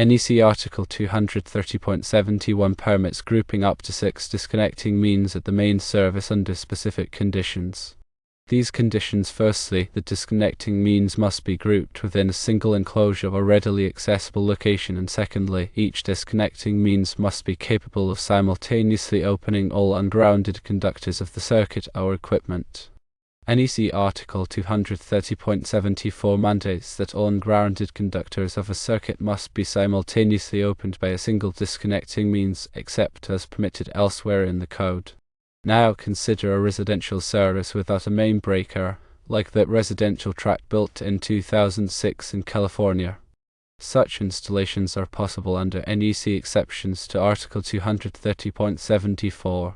NEC Article 230.71 permits grouping up to 6 disconnecting means at the main service under specific conditions. These conditions: firstly, the disconnecting means must be grouped within a single enclosure or readily accessible location, and secondly, each disconnecting means must be capable of simultaneously opening all ungrounded conductors of the circuit or equipment. NEC Article 230.74 mandates that all ungrounded conductors of a circuit must be simultaneously opened by a single disconnecting means, except as permitted elsewhere in the code. Now consider a residential service without a main breaker, like that residential tract built in 2006 in California. Such installations are possible under NEC exceptions to Article 230.74.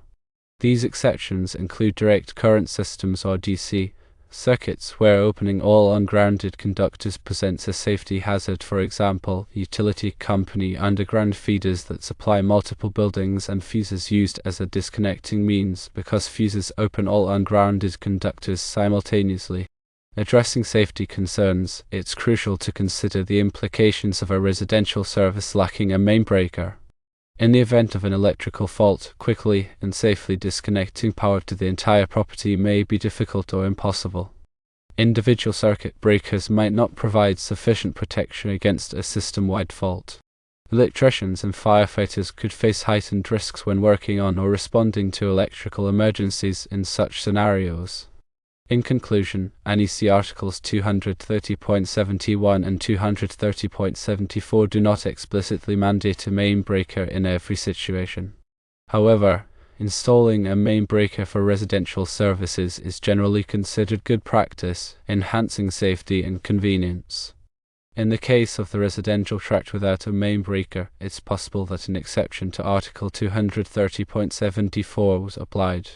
These exceptions include direct current systems or DC circuits where opening all ungrounded conductors presents a safety hazard, for example, utility company underground feeders that supply multiple buildings and fuses used as a disconnecting means because fuses open all ungrounded conductors simultaneously. Addressing safety concerns, it's crucial to consider the implications of a residential service lacking a main breaker. In the event of an electrical fault, quickly and safely disconnecting power to the entire property may be difficult or impossible. Individual circuit breakers might not provide sufficient protection against a system-wide fault. Electricians and firefighters could face heightened risks when working on or responding to electrical emergencies in such scenarios. In conclusion, NEC Articles 230.71 and 230.74 do not explicitly mandate a main breaker in every situation. However, installing a main breaker for residential services is generally considered good practice, enhancing safety and convenience. In the case of the residential tract without a main breaker, it's possible that an exception to Article 230.74 was applied.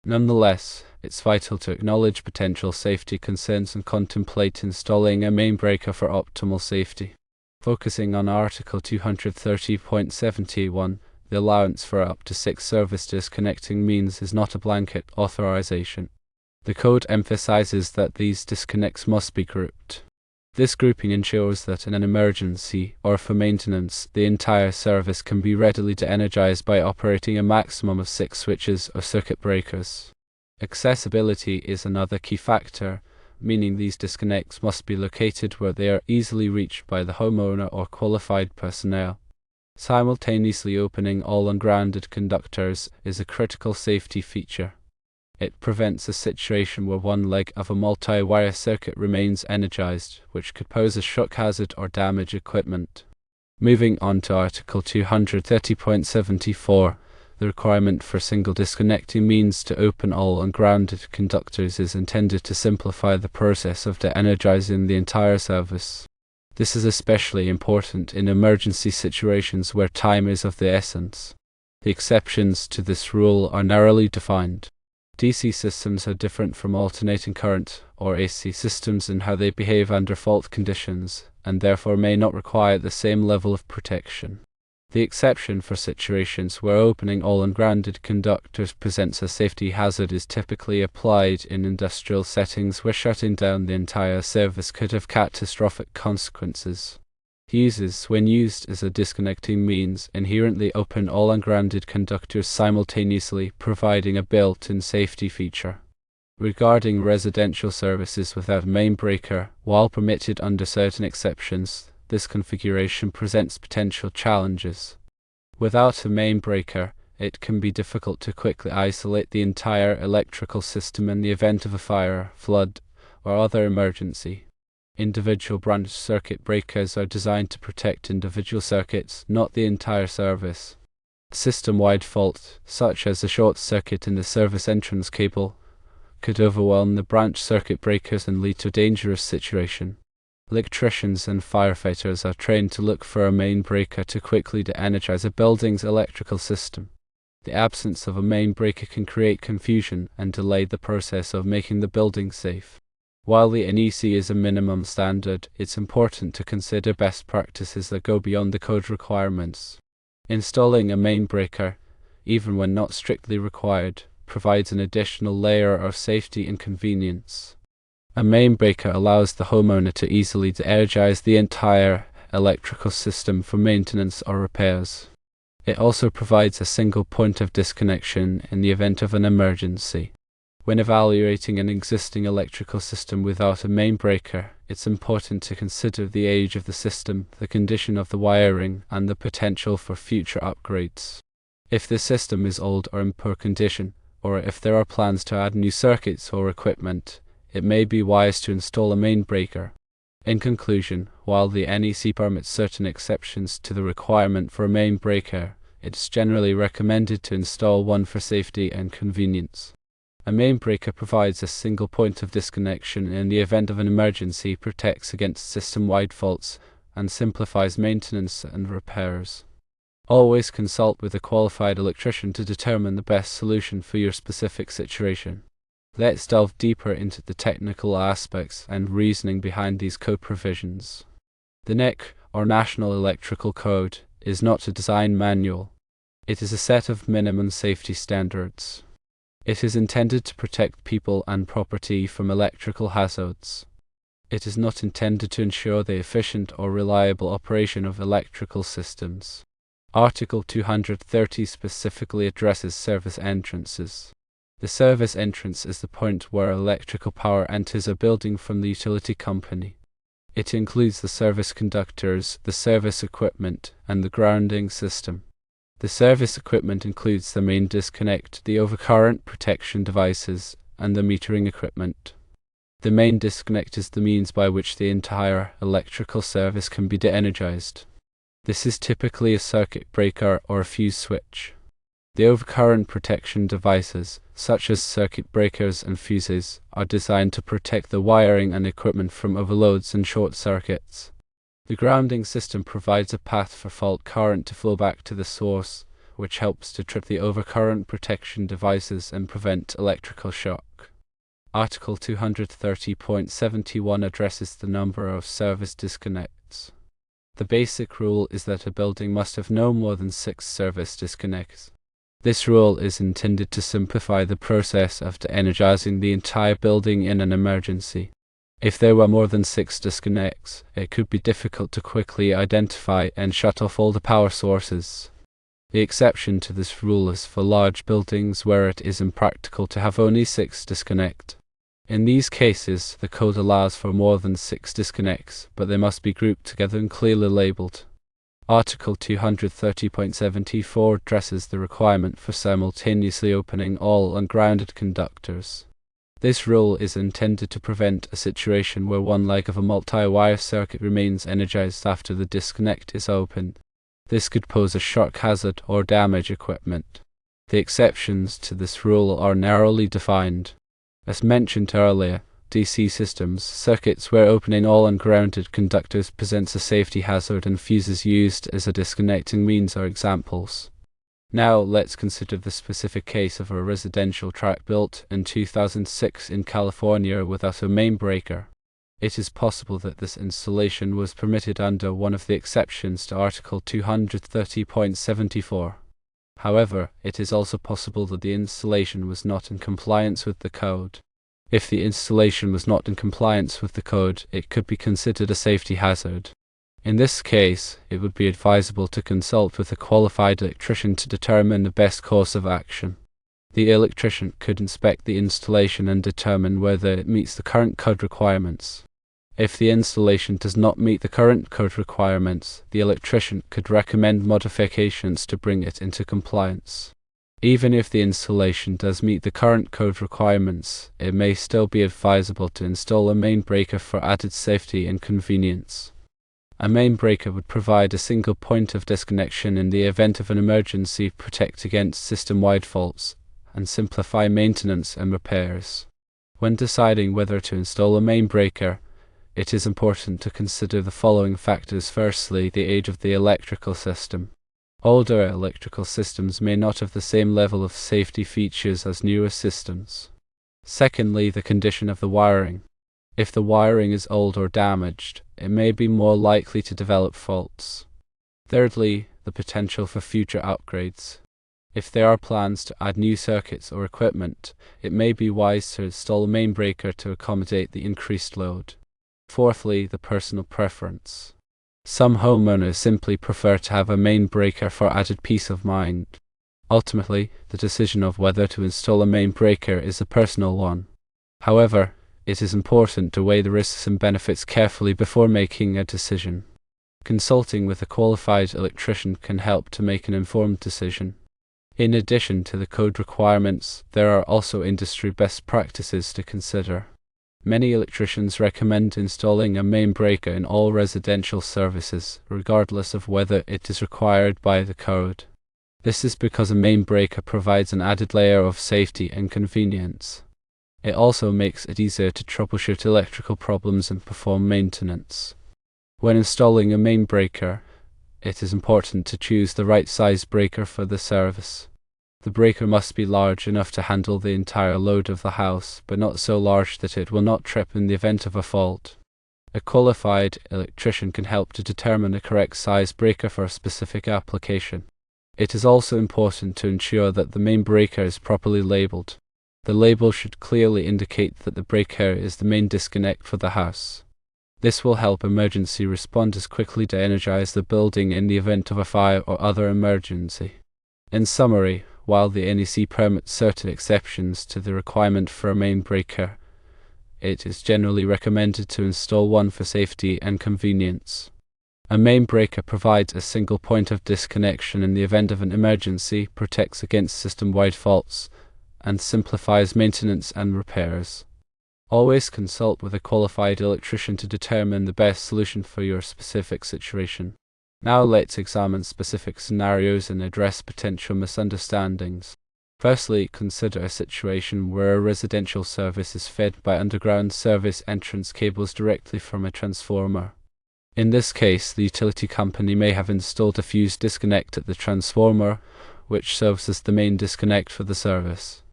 Nonetheless, it's vital to acknowledge potential safety concerns and contemplate installing a main breaker for optimal safety. Focusing on Article 230.71, the allowance for up to 6 service disconnecting means is not a blanket authorization. The code emphasizes that these disconnects must be grouped. This grouping ensures that in an emergency or for maintenance, the entire service can be readily de-energized by operating a maximum of 6 switches or circuit breakers. Accessibility is another key factor, meaning these disconnects must be located where they are easily reached by the homeowner or qualified personnel. Simultaneously opening all ungrounded conductors is a critical safety feature. It prevents a situation where one leg of a multi-wire circuit remains energized, which could pose a shock hazard or damage equipment. Moving on to Article 230.74, the requirement for single disconnecting means to open all ungrounded conductors is intended to simplify the process of de-energizing the entire service. This is especially important in emergency situations where time is of the essence. The exceptions to this rule are narrowly defined. DC systems are different from alternating current or AC systems in how they behave under fault conditions, and therefore may not require the same level of protection. The exception for situations where opening all ungrounded conductors presents a safety hazard is typically applied in industrial settings where shutting down the entire service could have catastrophic consequences. Fuses, when used as a disconnecting means, inherently open all ungrounded conductors simultaneously, providing a built-in safety feature. Regarding residential services without main breaker, while permitted under certain exceptions, this configuration presents potential challenges. Without a main breaker, it can be difficult to quickly isolate the entire electrical system in the event of a fire, flood, or other emergency. Individual branch circuit breakers are designed to protect individual circuits, not the entire service. System-wide fault, such as a short circuit in the service entrance cable, could overwhelm the branch circuit breakers and lead to a dangerous situation. Electricians and firefighters are trained to look for a main breaker to quickly de-energize a building's electrical system. The absence of a main breaker can create confusion and delay the process of making the building safe. While the NEC is a minimum standard, it's important to consider best practices that go beyond the code requirements. Installing a main breaker, even when not strictly required, provides an additional layer of safety and convenience. A main breaker allows the homeowner to easily de-energize the entire electrical system for maintenance or repairs. It also provides a single point of disconnection in the event of an emergency. When evaluating an existing electrical system without a main breaker, it's important to consider the age of the system, the condition of the wiring, and the potential for future upgrades. If the system is old or in poor condition, or if there are plans to add new circuits or equipment, it may be wise to install a main breaker. In conclusion, while the NEC permits certain exceptions to the requirement for a main breaker, it's generally recommended to install one for safety and convenience. A main breaker provides a single point of disconnection in the event of an emergency, protects against system-wide faults, and simplifies maintenance and repairs. Always consult with a qualified electrician to determine the best solution for your specific situation. Let's delve deeper into the technical aspects and reasoning behind these code provisions. The NEC, or National Electrical Code, is not a design manual. It is a set of minimum safety standards. It is intended to protect people and property from electrical hazards. It is not intended to ensure the efficient or reliable operation of electrical systems. Article 230 specifically addresses service entrances. The service entrance is the point where electrical power enters a building from the utility company. It includes the service conductors, the service equipment, and the grounding system. The service equipment includes the main disconnect, the overcurrent protection devices, and the metering equipment. The main disconnect is the means by which the entire electrical service can be de-energized. This is typically a circuit breaker or a fuse switch. The overcurrent protection devices, such as circuit breakers and fuses, are designed to protect the wiring and equipment from overloads and short circuits. The grounding system provides a path for fault current to flow back to the source, which helps to trip the overcurrent protection devices and prevent electrical shock. Article 230.71 addresses the number of service disconnects. The basic rule is that a building must have no more than 6 service disconnects. This rule is intended to simplify the process of de-energizing the entire building in an emergency. If there were more than 6 disconnects, it could be difficult to quickly identify and shut off all the power sources. The exception to this rule is for large buildings where it is impractical to have only 6 disconnects. In these cases, the code allows for more than 6 disconnects, but they must be grouped together and clearly labeled. Article 230.74 addresses the requirement for simultaneously opening all ungrounded conductors. This rule is intended to prevent a situation where one leg of a multi-wire circuit remains energized after the disconnect is opened. This could pose a shock hazard or damage equipment. The exceptions to this rule are narrowly defined. As mentioned earlier, DC systems, circuits where opening all ungrounded conductors presents a safety hazard and fuses used as a disconnecting means are examples. Now let's consider the specific case of a residential tract built in 2006 in California without a main breaker. It is possible that this installation was permitted under one of the exceptions to Article 230.74. However, it is also possible that the installation was not in compliance with the code. If the installation was not in compliance with the code, it could be considered a safety hazard. In this case, it would be advisable to consult with a qualified electrician to determine the best course of action. The electrician could inspect the installation and determine whether it meets the current code requirements. If the installation does not meet the current code requirements, the electrician could recommend modifications to bring it into compliance. Even if the installation does meet the current code requirements, it may still be advisable to install a main breaker for added safety and convenience. A main breaker would provide a single point of disconnection in the event of an emergency, protect against system-wide faults, and simplify maintenance and repairs. When deciding whether to install a main breaker, it is important to consider the following factors. Firstly, the age of the electrical system. Older electrical systems may not have the same level of safety features as newer systems. Secondly, the condition of the wiring. If the wiring is old or damaged, it may be more likely to develop faults. Thirdly, the potential for future upgrades. If there are plans to add new circuits or equipment, it may be wise to install a main breaker to accommodate the increased load. Fourthly, the personal preference. Some homeowners simply prefer to have a main breaker for added peace of mind. Ultimately, the decision of whether to install a main breaker is a personal one. However, it is important to weigh the risks and benefits carefully before making a decision. Consulting with a qualified electrician can help to make an informed decision. In addition to the code requirements, there are also industry best practices to consider. Many electricians recommend installing a main breaker in all residential services, regardless of whether it is required by the code. This is because a main breaker provides an added layer of safety and convenience. It also makes it easier to troubleshoot electrical problems and perform maintenance. When installing a main breaker, it is important to choose the right size breaker for the service. The breaker must be large enough to handle the entire load of the house, but not so large that it will not trip in the event of a fault. A qualified electrician can help to determine the correct size breaker for a specific application. It is also important to ensure that the main breaker is properly labeled. The label should clearly indicate that the breaker is the main disconnect for the house. This will help emergency responders quickly to energize the building in the event of a fire or other emergency. In summary, while the NEC permits certain exceptions to the requirement for a main breaker, it is generally recommended to install one for safety and convenience. A main breaker provides a single point of disconnection in the event of an emergency, protects against system-wide faults, and simplifies maintenance and repairs. Always consult with a qualified electrician to determine the best solution for your specific situation. Now let's examine specific scenarios and address potential misunderstandings. Firstly, consider a situation where a residential service is fed by underground service entrance cables directly from a transformer. In this case, the utility company may have installed a fuse disconnect at the transformer, which serves as the main disconnect for the service.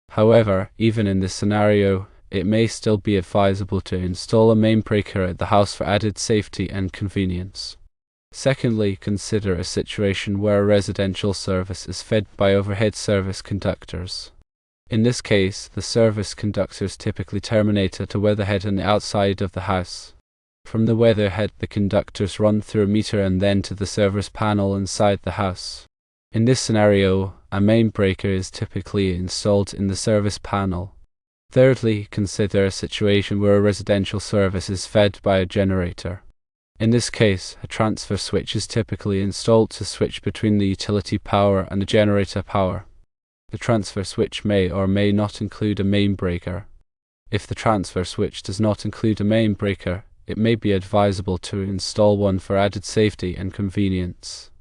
However, even in this scenario, it may still be advisable to install a main breaker at the house for added safety and convenience. Secondly, consider a situation where a residential service is fed by overhead service conductors. In this case, the service conductors typically terminate at a weatherhead on the outside of the house. From the weatherhead, the conductors run through a meter and then to the service panel inside the house. In this scenario, a main breaker is typically installed in the service panel. Thirdly, consider a situation where a residential service is fed by a generator. In this case, a transfer switch is typically installed to switch between the utility power and the generator power. The transfer switch may or may not include a main breaker. If the transfer switch does not include a main breaker, it may be advisable to install one for added safety and convenience.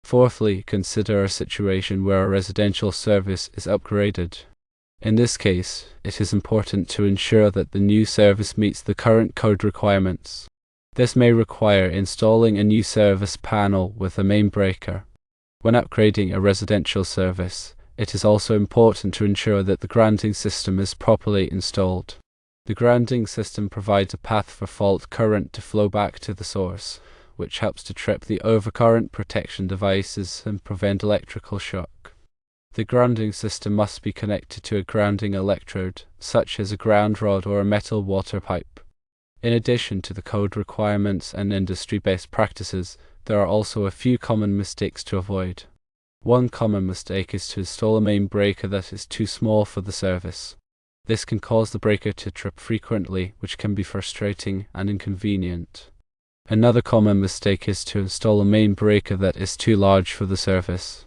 Fourthly, consider a situation where a residential service is upgraded. In this case, it is important to ensure that the new service meets the current code requirements. This may require installing a new service panel with a main breaker. When upgrading a residential service, it is also important to ensure that the grounding system is properly installed. The grounding system provides a path for fault current to flow back to the source, which helps to trip the overcurrent protection devices and prevent electrical shock. The grounding system must be connected to a grounding electrode, such as a ground rod or a metal water pipe. In addition to the code requirements and industry best practices, there are also a few common mistakes to avoid. One common mistake is to install a main breaker that is too small for the service. This can cause the breaker to trip frequently, which can be frustrating and inconvenient. Another common mistake is to install a main breaker that is too large for the service.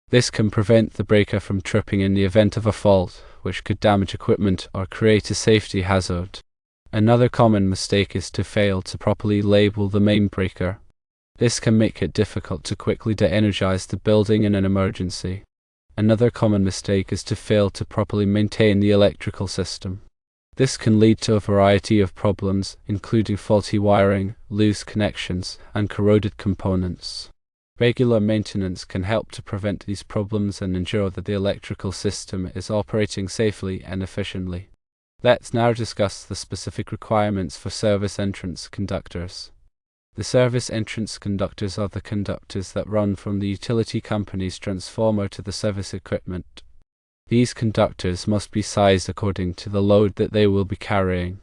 This can prevent the breaker from tripping in the event of a fault, which could damage equipment or create a safety hazard. Another common mistake is to fail to properly label the main breaker. This can make it difficult to quickly de-energize the building in an emergency. Another common mistake is to fail to properly maintain the electrical system. This can lead to a variety of problems, including faulty wiring, loose connections, and corroded components. Regular maintenance can help to prevent these problems and ensure that the electrical system is operating safely and efficiently. Let's now discuss the specific requirements for service entrance conductors. The service entrance conductors are the conductors that run from the utility company's transformer to the service equipment. These conductors must be sized according to the load that they will be carrying.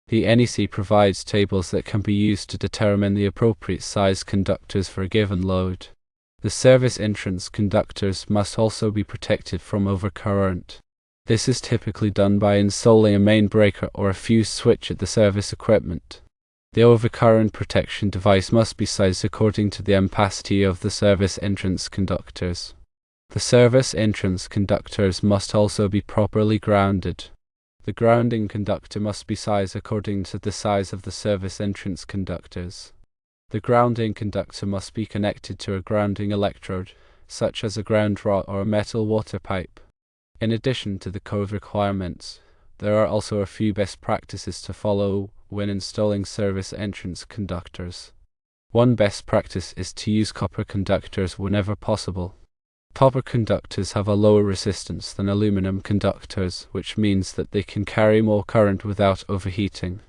The NEC provides tables that can be used to determine the appropriate size conductors for a given load. The service entrance conductors must also be protected from overcurrent. This is typically done by installing a main breaker or a fuse switch at the service equipment. The overcurrent protection device must be sized according to the ampacity of the service entrance conductors. The service entrance conductors must also be properly grounded. The grounding conductor must be sized according to the size of the service entrance conductors. The grounding conductor must be connected to a grounding electrode, such as a ground rod or a metal water pipe. In addition to the code requirements, there are also a few best practices to follow when installing service entrance conductors. One best practice is to use copper conductors whenever possible. Copper conductors have a lower resistance than aluminum conductors, which means that they can carry more current without overheating.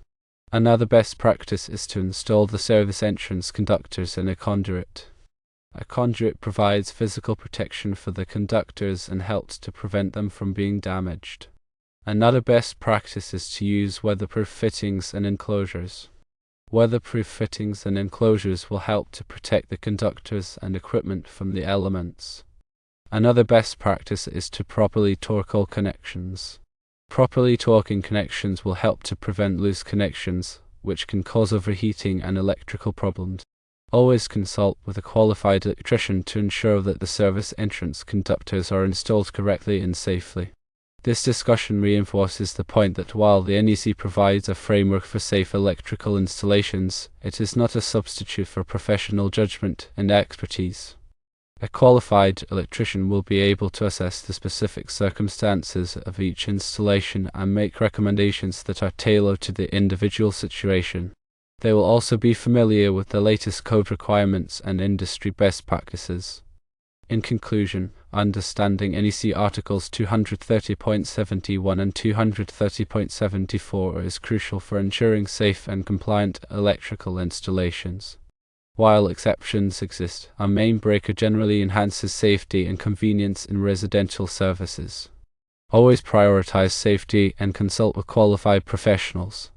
Another best practice is to install the service entrance conductors in a conduit. A conduit provides physical protection for the conductors and helps to prevent them from being damaged. Another best practice is to use weatherproof fittings and enclosures. Weatherproof fittings and enclosures will help to protect the conductors and equipment from the elements. Another best practice is to properly torque all connections. Properly torquing connections will help to prevent loose connections, which can cause overheating and electrical problems. Always consult with a qualified electrician to ensure that the service entrance conductors are installed correctly and safely. This discussion reinforces the point that while the NEC provides a framework for safe electrical installations, it is not a substitute for professional judgment and expertise. A qualified electrician will be able to assess the specific circumstances of each installation and make recommendations that are tailored to the individual situation. They will also be familiar with the latest code requirements and industry best practices. In conclusion, understanding NEC Articles 230.71 and 230.74 is crucial for ensuring safe and compliant electrical installations. While exceptions exist, a main breaker generally enhances safety and convenience in residential services. Always prioritize safety and consult with qualified professionals.